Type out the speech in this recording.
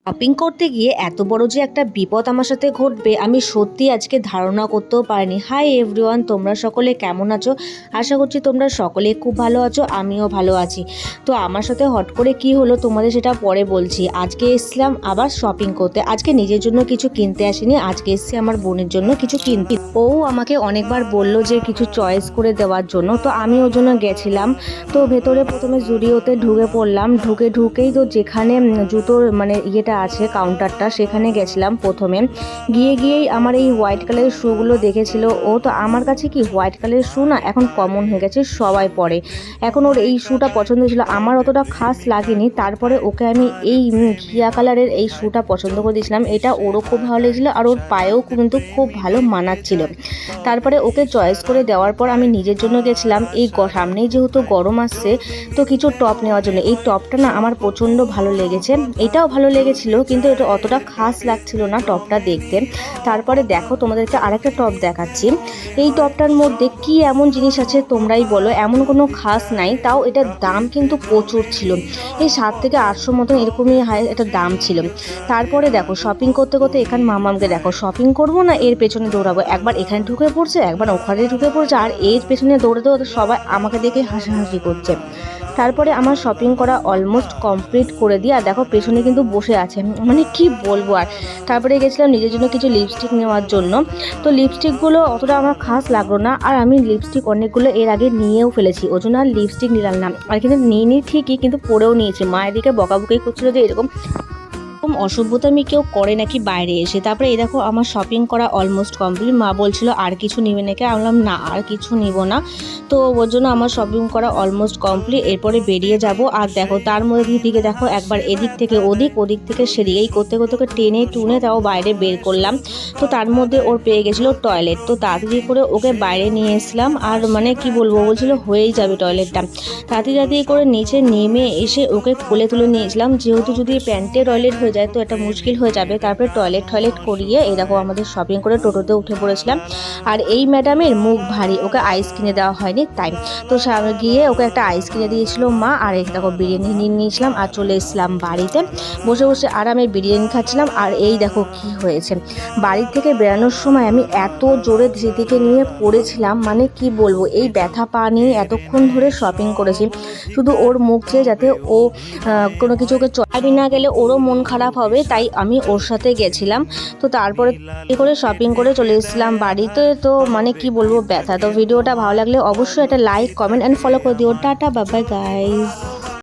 Shopping করতে গিয়ে এত বড় যে একটা বিপদ আমার সাথে ঘটবে আমি সত্যি আজকে ধারণা করতেও পারিনি। হাই এভরিওয়ান, তোমরা সকলে কেমন আছো? আশা করছি তোমরা সকলে খুব ভালো আছো, আমিও ভালো আছি। তো আমার সাথে হট করে কি হলো তোমাদের সেটা পরে বলছি। আজকে এসেছিলাম আবার শপিং করতে। আজকে নিজের জন্য কিছু কিনতে আসিনি, আজকে এসেছি আমার বোনের জন্য কিছু কিনতে। ও আমাকে অনেকবার বললো যে কিছু চয়েস করে দেওয়ার জন্য, তো আমি ওর জন্য গেছিলাম। তো ভেতরে প্রথমে জুডিওতে ঢুকে পড়লাম। ঢুকেই তো যেখানে জুতোর মানে ইয়েটা আছে কাউন্টারটা, সেখানে গেছিলাম। প্রথমে গিয়েই আমার এই হোয়াইট কালারের শ্যুগুলো দেখেছিল ও। তো আমার কাছে কি হোয়াইট কালারের শ্যু না এখন কমন হয়ে গেছে, সবাই পরে। এখন ওর এই শ্যুটা পছন্দ ছিল, আমার অতটা খাস লাগেনি। তারপরে ওকে আমি এই ঘিয়া কালারের এই শ্যুটা পছন্দ করে দিয়েছিলাম। এটা ওরও খুব ভালো লেগেছিলো আর ওর পায়েও কিন্তু খুব ভালো মানাচ্ছিল। তারপরে ওকে চয়েস করে দেওয়ার পর আমি নিজের জন্য গেছিলাম। এই সামনেই যেহেতু গরম আসছে, তো কিছু টপ নেওয়ার জন্য। এই টপটা না আমার প্রচণ্ড ভালো লেগেছে, এটাও ভালো লেগেছিল, কিন্তু এটা অতটা খাস লাগছিল না টপটা দেখতে। তারপরে দেখো তোমাদেরকে আরেকটা টপ দেখাচ্ছি। এই টপটার মধ্যে কি এমন জিনিস আছে তোমরাই বলো, এমন কোনো খাস নাই, তাও এটার দাম কিন্তু প্রচুর ছিল। এই 700 থেকে 800 মতন এরকমই হাই এটা দাম ছিল। তারপরে দেখো শপিং করতে করতে এখানে মামামকে দেখো, শপিং করবো না এর পেছনে দৌড়াবো, একবার এখানে ঢুকে পড়ছে একবার ওখানে ঢুকে পড়ছে, আর এর পেছনে দৌড়াতে দৌড়াতে সবাই আমাকে দেখে হাসাহাসি করছে। তারপরে আমার শপিং করা অলমোস্ট কমপ্লিট করে দিয়ে আর দেখো পেছনে কিন্তু বসে আছে, মানে কি বলবো আর। তারপরে গেছিলাম নিজের জন্য কিছু লিপস্টিক নেওয়ার জন্য। তো লিপস্টিকগুলো অতটা আমার খাস লাগলো না, আর আমি লিপস্টিক অনেকগুলো এর আগে নিয়েও ফেলেছি, ওই জন্য আর লিপস্টিক নিলাম না। আর কিন্তু নিই ঠিকই, কিন্তু পরেও নিয়েছি। মায়ের দিকে বকাবকি করছিল যে এরকম অসভ্যতামি কেউ করে নাকি বাইরে এসে। তারপরে এই দেখো আমার শপিং করা অলমোস্ট কমপ্লিট। মা বলছিল আর কিছু নিবে নাকি, আমি বললাম না আর কিছু নিব না। তো ওর জন্য আমার শপিং করা অলমোস্ট কমপ্লিট। এরপরে বেরিয়ে যাব। আর দেখো তার মধ্যে দিকে দেখো একবার এদিক থেকে ওদিক থেকে সেদিক, এই করতে করতে টেনে টুনে তাও বাইরে বের করলাম। তো তার মধ্যে ওর পেয়ে গেছিলো টয়লেট, তো তাড়াতাড়ি করে ওকে বাইরে নিয়ে এসলাম। আর মানে কি বলবো, বলছিল হয়েই যাবে টয়লেটটা। তাড়াতাড়ি করে নিচে নেমে এসে ওকে কোলে তুলে নিয়েছিলাম, যেহেতু যদি প্যান্টে টয়লেট হয়ে যায় তো এটা মুশকিল হয়ে যাবে। তারপরে টয়লেট করিয়ে এই দেখো আমাদের শপিং করে টোটোতে উঠে পড়েছিলাম। আর এই ম্যাডামের মুখ ভারী, ওকে আইস কিনে দেওয়া হয়নি তাই। তো গিয়ে ওকে একটা আইস কিনে দিয়েছিল মা। আর এই দেখো বিরিয়ানি নিয়ে নিয়েছিলাম আর চলে এসেছিলাম বাড়িতে। বসে বসে আরামে বিরিয়ানি খাচ্ছিলাম। আর এই দেখো কি হয়েছে, বাড়ি থেকে বেরানোর সময় আমি এত জোরে ধৃতিকে নিয়ে পড়েছিলাম, মানে কি বলবো। এই ব্যথা পা নিয়ে এতক্ষণ ধরে শপিং করেছি, শুধু ওর মুখ চেয়ে যাতে ও কোনো কিছু ওকে চড়াবি না গেলে ওরও মন খারাপ হবে, তাই আমি ওর সাথে গেছিলাম। তো তারপরে করে শপিং করে চলে এসেছিলাম বাড়িতে। তো মানে কি বলবো ব্যথা। তো ভিডিওটা ভালো লাগলে অবশ্যই একটা লাইক কমেন্ট অ্যান্ড ফলো করে দিও। Tata, bye bye guys.